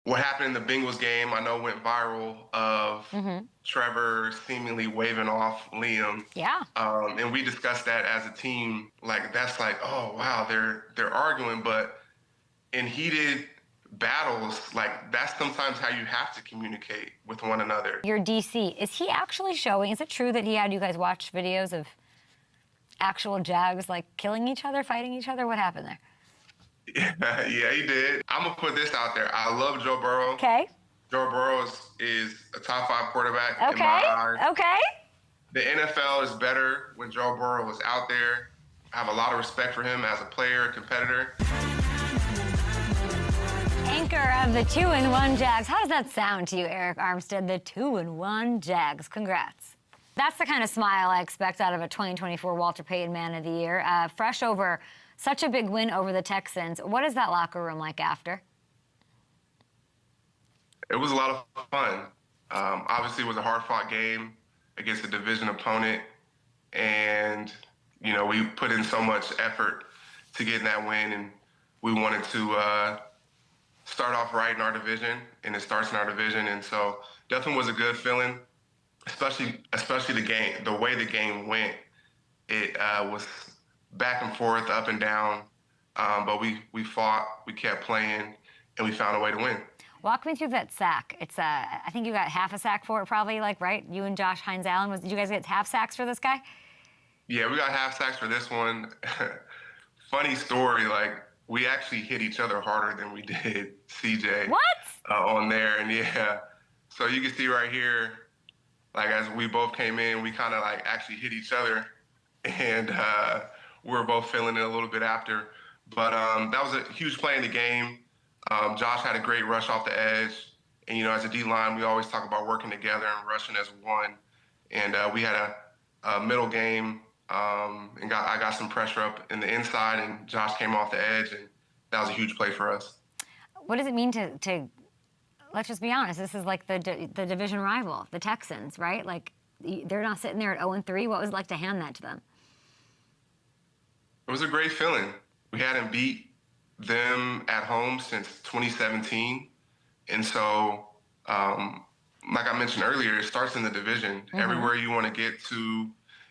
what happened in the Bengals game, I know went viral of Trevor seemingly waving off Liam. Yeah. And we discussed that as a team. Like, that's like, oh, wow, they're arguing. But in heated battles, like, that's sometimes how you have to communicate with one another. Your DC, is he actually showing, is it true that he had you guys watch videos of actual Jags, like, killing each other, fighting each other? What happened there? Yeah, he did. I'm going to put this out there. I love Joe Burrow. Okay. Joe Burrow is a top 5 quarterback in Okay. my eyes. Okay. The NFL is better when Joe Burrow is out there. I have a lot of respect for him as a player, competitor. Anchor of the 2-1 Jags. How does that sound to you, Arik Armstead? The 2-1 Jags. Congrats. That's the kind of smile I expect out of a 2024 Walter Payton Man of the Year. Fresh over such a big win over the Texans. What is that locker room like after? It was a lot of fun. Obviously, it was a hard-fought game against a division opponent. And, you know, we put in so much effort to get that win. And we wanted to start off right in our division. And it starts in our division. And so definitely was a good feeling, especially the game, the way the game went. It was back and forth, up and down. But we fought, we kept playing, and we found a way to win. Walk me through that sack. It's I think you got half a sack for it, probably, like, right? You and Josh HINES-ALLEN. Did you guys get half sacks for this guy? Yeah, we got half sacks for this one. Funny story, like, we actually hit each other harder than we did CJ. What? On there, and yeah. So you can see right here, like, as we both came in, we kind of, like, actually hit each other, and we were both feeling it a little bit after. But that was a huge play in the game. Josh had a great rush off the edge. And, you know, as a D-line, we always talk about working together and rushing as one. And we had a middle game, and I got some pressure up in the inside, and Josh came off the edge, and that was a huge play for us. What does it mean to let's just be honest, this is like the division rival, the Texans, right? Like, they're not sitting there at 0-3. What was it like to hand that to them? It was a great feeling. We hadn't beat them at home since 2017. And so, like I mentioned earlier, it starts in the division. Everywhere you want to get to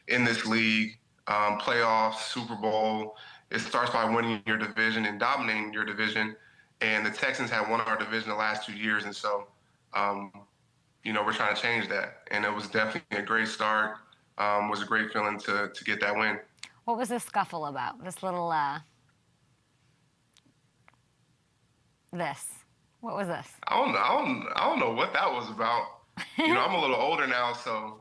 in this league, playoffs, Super Bowl, it starts by winning your division and dominating your division. And the Texans have won our division the last 2 years. And so, you know, we're trying to change that. And it was definitely a great start. It was a great feeling to get that win. What was this scuffle about? This little, what was this? I don't know what that was about. You know, I'm a little older now, so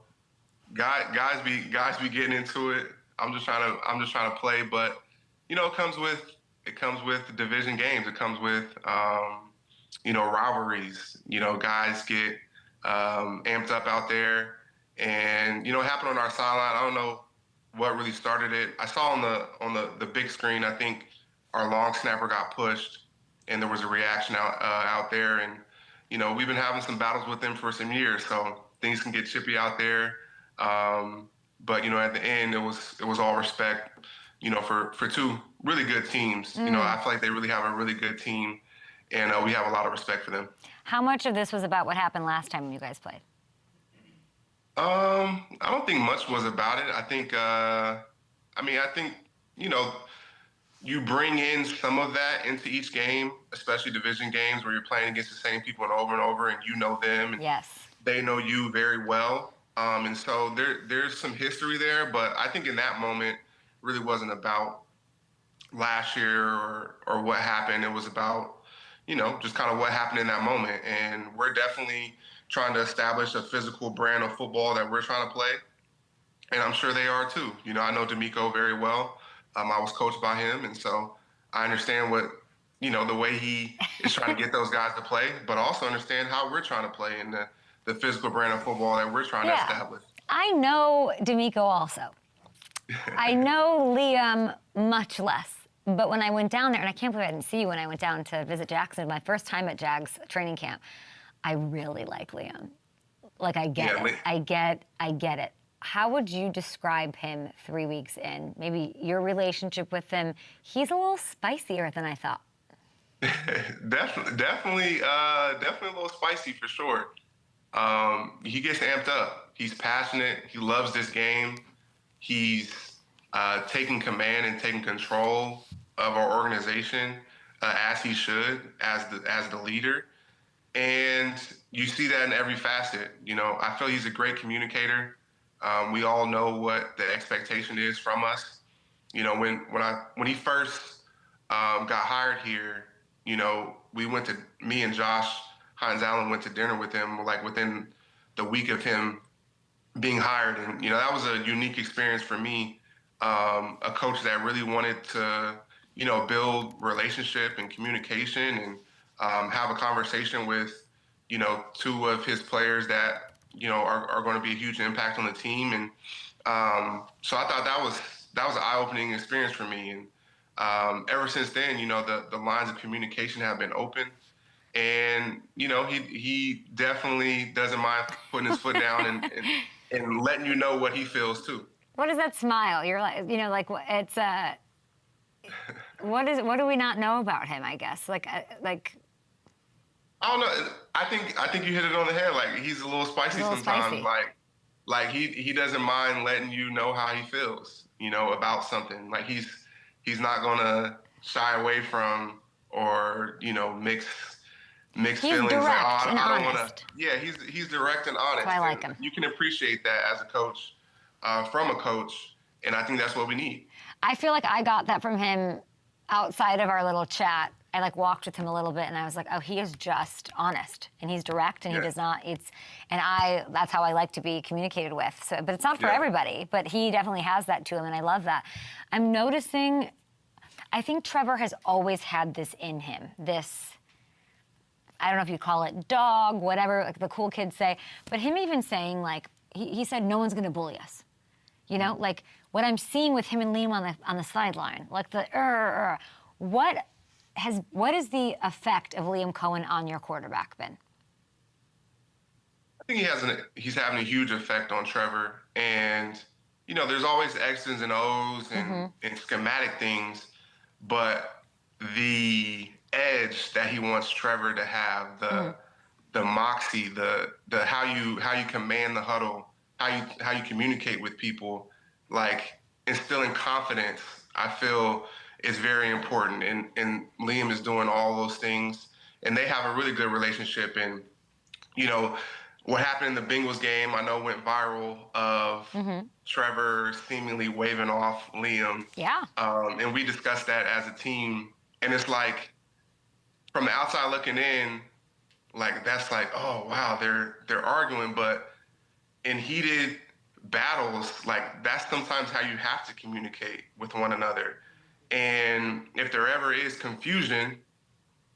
guys be getting into it. I'm just trying to play, but you know, it comes with division games. It comes with you know, rivalries. You know, guys get amped up out there, and you know, it happened on our sideline. I don't know what really started it. I saw on the big screen, I think our long snapper got pushed, and there was a reaction out there. And you know, we've been having some battles with them for some years, so things can get chippy out there. But you know, at the end, it was all respect. You know, for two really good teams. You know, I feel like they really have a really good team, and we have a lot of respect for them. How much of this was about what happened last time you guys played? I don't think much was about it. I think, I think, you know, you bring in some of that into each game, especially division games where you're playing against the same people and over, and you know them. And yes. They know you very well. And so there's some history there, but I think in that moment really wasn't about last year or what happened. It was about, you know, just kind of what happened in that moment. And we're definitely trying to establish a physical brand of football that we're trying to play. And I'm sure they are too. You know, I know D'Amico very well. I was coached by him, and so I understand what, you know, the way he is trying to get those guys to play, but also understand how we're trying to play in the physical brand of football that we're trying to establish. I know D'Amico also. I know Liam much less. But when I went down there, and I can't believe I didn't see you when I went down to visit Jackson, my first time at JAGS training camp, I really like Liam. Like, I get it. I get it. How would you describe him 3 weeks in? Maybe your relationship with him. He's a little spicier than I thought. Definitely a little spicy for sure. He gets amped up. He's passionate. He loves this game. He's taking command and taking control of our organization as he should, as the leader. And you see that in every facet. You know, I feel he's a great communicator. We all know what the expectation is from us. You know, when he first got hired here, you know, me and Josh HINES-ALLEN went to dinner with him like within the week of him being hired, and you know that was a unique experience for me. A coach that really wanted to, you know, build relationship and communication and have a conversation with, you know, two of his players that, you know, are going to be a huge impact on the team. And so I thought that was an eye-opening experience for me. And ever since then, you know, the lines of communication have been open. And, you know, he definitely doesn't mind putting his foot down and letting you know what he feels too. What is that smile? You're like, you know, like it's what do we not know about him? I guess like. I don't know. I think you hit it on the head. Like he's a little spicy sometimes. Like he doesn't mind letting you know how he feels, you know, about something. Like he's not gonna shy away from or, you know, mix feelings. Direct like, oh, and I don't honest. want to. Yeah, he's direct and honest. That's why I like him. You can appreciate that as a coach, from a coach, and I think that's what we need. I feel like I got that from him outside of our little chat. I like walked with him a little bit, and I was like, oh, he is just honest, and he's direct, and he does not. That's how I like to be communicated with. So, but it's not for everybody. But he definitely has that to him, and I love that. I'm noticing. I think Trevor has always had this in him. This, I don't know if you call it dog, whatever like the cool kids say, but him even saying like he said, no one's gonna bully us. You know, like what I'm seeing with him and Liam on the sideline, like the what is the effect of Liam Coen on your quarterback been? I think he's having a huge effect on Trevor, and you know, there's always X's and O's and schematic things, but the edge that he wants Trevor to have, the moxie, the how you command the huddle, how you communicate with people, like instilling confidence, I feel is very important. And Liam is doing all those things, and they have a really good relationship. And you know what happened in the Bengals game, I know went viral of Trevor seemingly waving off Liam. Yeah. And we discussed that as a team, and it's like from the outside looking in, like that's like, oh wow, they're arguing, but in heated battles, like that's sometimes how you have to communicate with one another. And if there ever is confusion,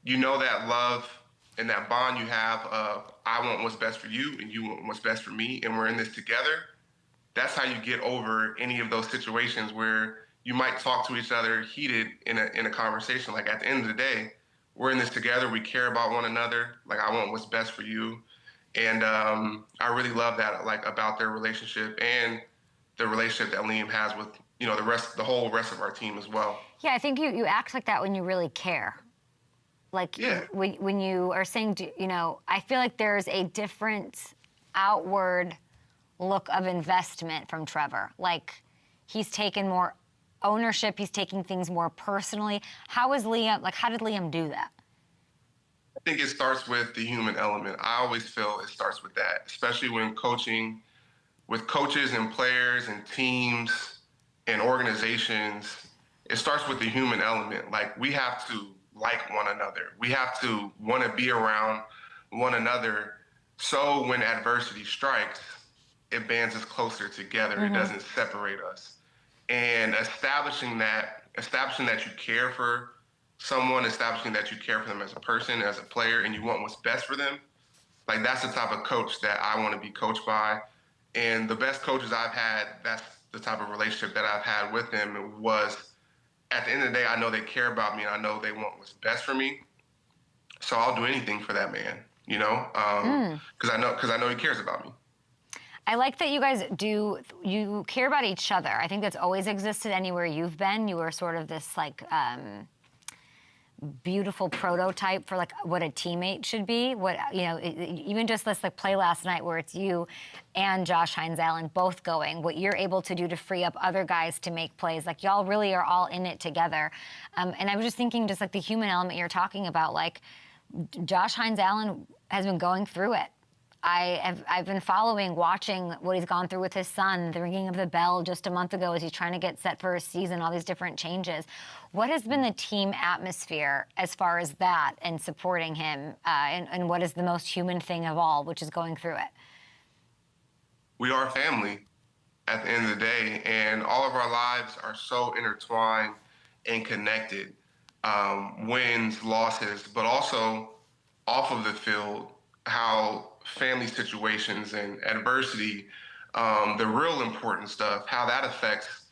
you know that love and that bond you have of I want what's best for you and you want what's best for me, and we're in this together. That's how you get over any of those situations where you might talk to each other heated in a conversation. Like at the end of the day, we're in this together. We care about one another. Like I want what's best for you. And I really love that, like about their relationship and the relationship that Liam has with, you know, the whole rest of our team as well. Yeah, I think you act like that when you really care. Like when you are saying, you know, I feel like there's a different outward look of investment from Trevor. Like he's taken more ownership. He's taking things more personally. How did Liam do that? I think it starts with the human element. I always feel it starts with that, especially when coaching with coaches and players and teams and organizations. It starts with the human element. Like we have to like one another. We have to want to be around one another. So when adversity strikes, it bands us closer together. It doesn't separate us. And establishing that you care for someone, establishing that you care for them as a person, as a player, and you want what's best for them, like that's the type of coach that I want to be coached by. And the best coaches I've had, that's the type of relationship that I've had with them. Was at the end of the day, I know they care about me and I know they want what's best for me. So I'll do anything for that man, you know, because I know he cares about me. I like that you guys you care about each other. I think that's always existed anywhere you've been. You were sort of this like beautiful prototype for like what a teammate should be. What, you know, even just this like play last night where it's you and Josh HINES-ALLEN both going, what you're able to do to free up other guys to make plays. Like y'all really are all in it together. And I was just thinking, just like the human element you're talking about, like Josh HINES-ALLEN has been going through it. I've been watching what he's gone through with his son, the ringing of the bell just a month ago as he's trying to get set for his season, all these different changes. What has been the team atmosphere as far as that and supporting him, and what is the most human thing of all, which is going through it? We are family at the end of the day, and all of our lives are so intertwined and connected. Wins, losses, but also off of the field, how family situations and adversity, the real important stuff, how that affects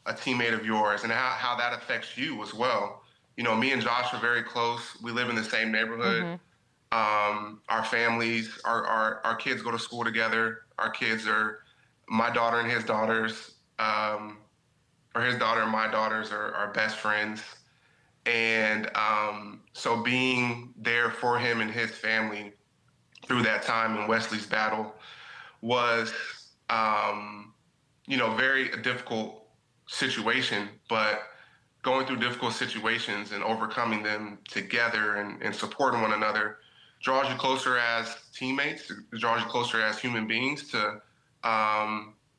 a teammate of yours and how that affects you as well. You know, me and Josh are very close. We live in the same neighborhood. Our families, our kids go to school together. Our kids are, my daughter and his daughters, or his daughter and my daughters are best friends. And so being there for him and his family through that time in Wesley's battle was, you know, very difficult situation, but going through difficult situations and overcoming them together and supporting one another draws you closer as teammates, it draws you closer as human beings to,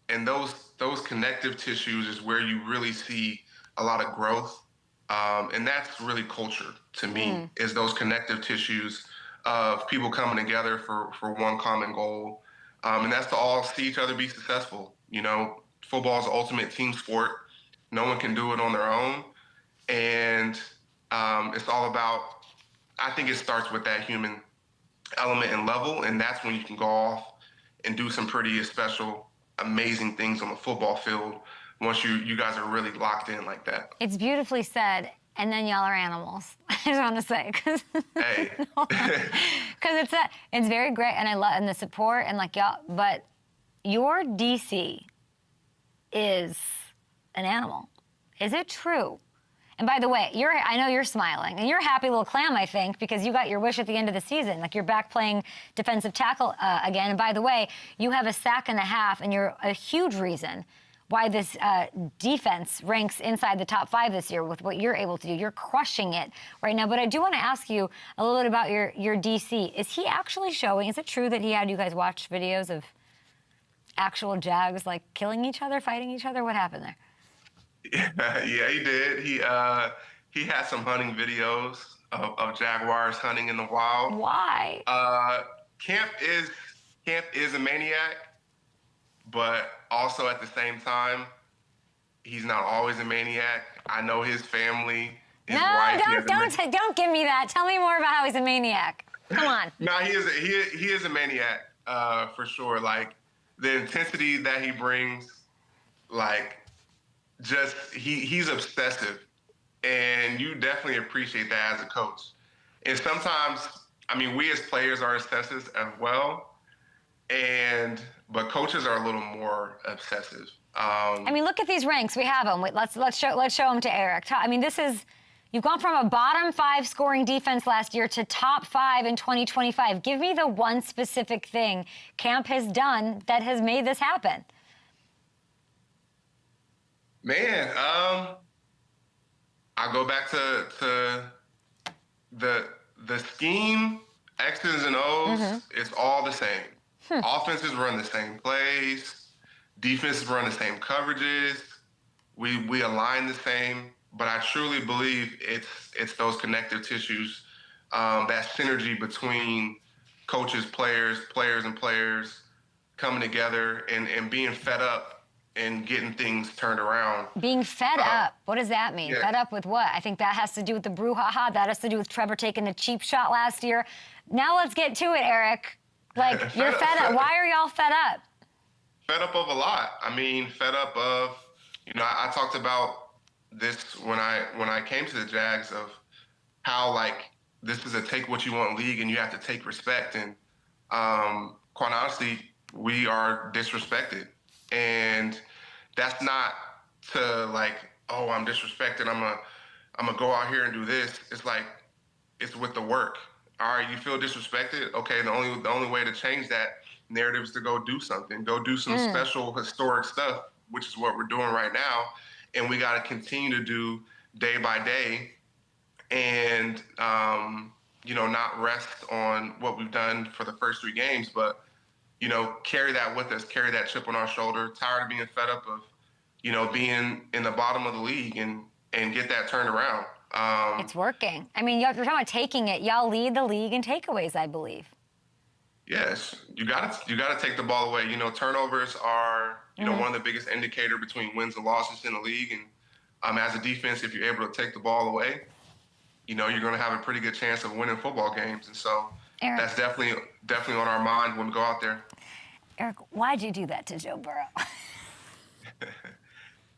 and those connective tissues is where you really see a lot of growth. And that's really culture to me, is those connective tissues of people coming together for one common goal. And that's to all see each other be successful. You know, football is the ultimate team sport. No one can do it on their own. And it's all about, I think it starts with that human element and level. And that's when you can go off and do some pretty special, amazing things on the football field once you guys are really locked in like that. It's beautifully said. And then y'all are animals. I just want to say, because Hey. it's very great, and I love and the support and like y'all. But your DC is an animal. Is it true? And by the way, I know you're smiling, and you're a happy little clam, I think, because you got your wish at the end of the season. Like you're back playing defensive tackle again. And by the way, you have a sack and a half, and you're a huge reason why this defense ranks inside the top 5 this year with what you're able to do. You're crushing it right now. But I do want to ask you a little bit about your DC. Is he actually showing, is it true that he had you guys watch videos of actual Jags like killing each other, fighting each other? What happened there? Yeah, he did. He had some hunting videos of Jaguars hunting in the wild. Why? Camp is a maniac, but also at the same time, he's not always a maniac. I know his family, his wife. Don't give me that. Tell me more about how he's a maniac. Come on. No, he is a maniac for sure. Like the intensity that he brings, like just he's obsessive, and you definitely appreciate that as a coach. And sometimes, I mean, we as players are obsessive as well, but coaches are a little more obsessive. I mean, look at these ranks. We have them. Let's show them to Arik. I mean, you've gone from a bottom 5 scoring defense last year to top 5 in 2025. Give me the one specific thing camp has done that has made this happen. Man, I go back to the scheme, X's and O's. It's all the same. Offenses run the same plays. Defenses run the same coverages. We align the same. But I truly believe it's those connective tissues, that synergy between coaches, players coming together and being fed up and getting things turned around. Being fed up, what does that mean? Yeah. Fed up with what? I think that has to do with the brouhaha. That has to do with Trevor taking the cheap shot last year. Now let's get to it, Arik. Like, you're fed up. Why are y'all fed up? Fed up of a lot. I mean, fed up of, you know, I talked about this when I came to the Jags of how, like, this is a take what you want league and you have to take respect. And quite honestly, we are disrespected. And that's not to like, oh, I'm disrespected. I'm gonna go out here and do this. It's like it's with the work. All right, you feel disrespected? Okay, the only way to change that narrative is to go do something. Go do some special historic stuff, which is what we're doing right now. And we got to continue to do day by day and, not rest on what we've done for the first 3 games, but, carry that with us, carry that chip on our shoulder. Tired of being fed up of, being in the bottom of the league and get that turned around. It's working. I mean, you're talking about taking it. Y'all lead the league in takeaways, I believe. Yes, you gotta take the ball away. Turnovers are one of the biggest indicator between wins and losses in the league. And as a defense, if you're able to take the ball away, you're going to have a pretty good chance of winning football games. And so Arik, that's definitely on our mind when we go out there. Arik, why'd you do that to Joe Burrow?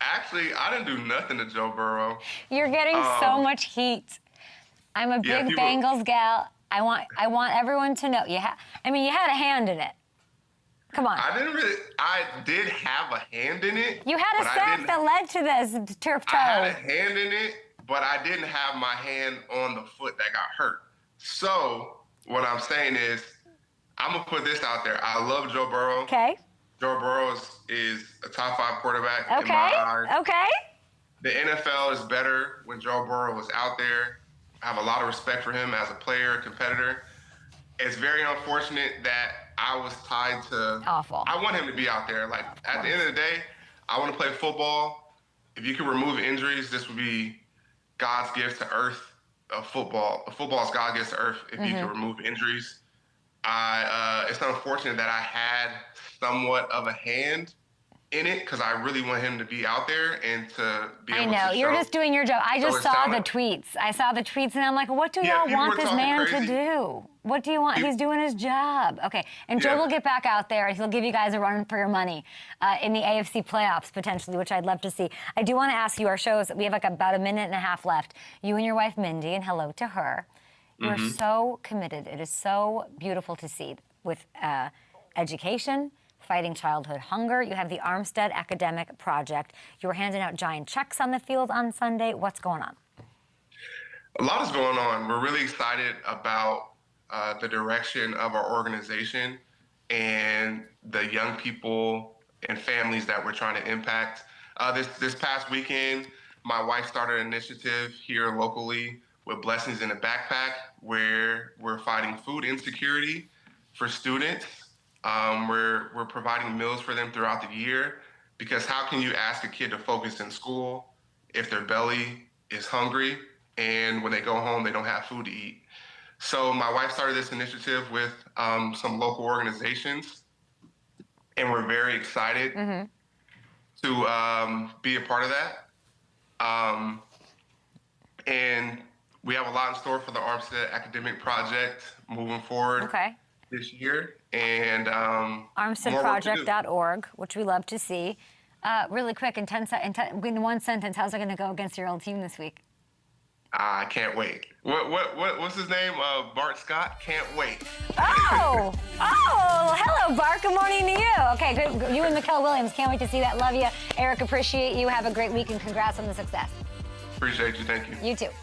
Actually, I didn't do nothing to Joe Burrow. You're getting so much heat. I'm a big Bengals gal. I want everyone to know. You had a hand in it. Come on. I did have a hand in it. You had a sack that led to this turf toe. I had a hand in it, but I didn't have my hand on the foot that got hurt. So what I'm saying is, I'm going to put this out there. I love Joe Burrow. Okay. Joe Burrow is a top 5 quarterback in my eyes. Okay. The NFL is better when Joe Burrow is out there. I have a lot of respect for him as a player, competitor. It's very unfortunate that I was tied to. Awful. I want him to be out there. Like, at the end of the day, I want to play football. If you can remove injuries, this would be God's gift to earth of football. Football is God's gift to earth if you can remove injuries. It's unfortunate that I had somewhat of a hand in it because I really want him to be out there and to be able to show. I know, you're just doing your job. I just saw the tweets. I saw the tweets and I'm like, what do y'all want this man to do? What do you want? He's doing his job. Okay, and Joe will get back out there and he'll give you guys a run for your money in the AFC playoffs potentially, which I'd love to see. I do want to ask you, our shows, we have like about a minute and a half left. You and your wife, Mindy, and hello to her. You're so committed. It is so beautiful to see with education, fighting childhood hunger. You have the Armstead Academic Project. You were handing out giant checks on the field on Sunday. What's going on? A lot is going on. We're really excited about the direction of our organization and the young people and families that we're trying to impact. This past weekend, my wife started an initiative here locally with Blessings in a Backpack, where we're fighting food insecurity for students. We're providing meals for them throughout the year, because how can you ask a kid to focus in school if their belly is hungry and when they go home they don't have food to eat? So my wife started this initiative with some local organizations, and we're very excited to be a part of that. And we have a lot in store for the Armstead Academic Project moving forward this year. And ArmsteadProject.org, which we love to see. Really quick, in one sentence, how's it going to go against your old team this week? I can't wait. What's his name? Bart Scott? Can't wait. Oh, hello, Bart. Good morning to you. Okay, good. You and Mikkel Williams. Can't wait to see that. Love you. Arik, appreciate you. Have a great week and congrats on the success. Appreciate you. Thank you. You too.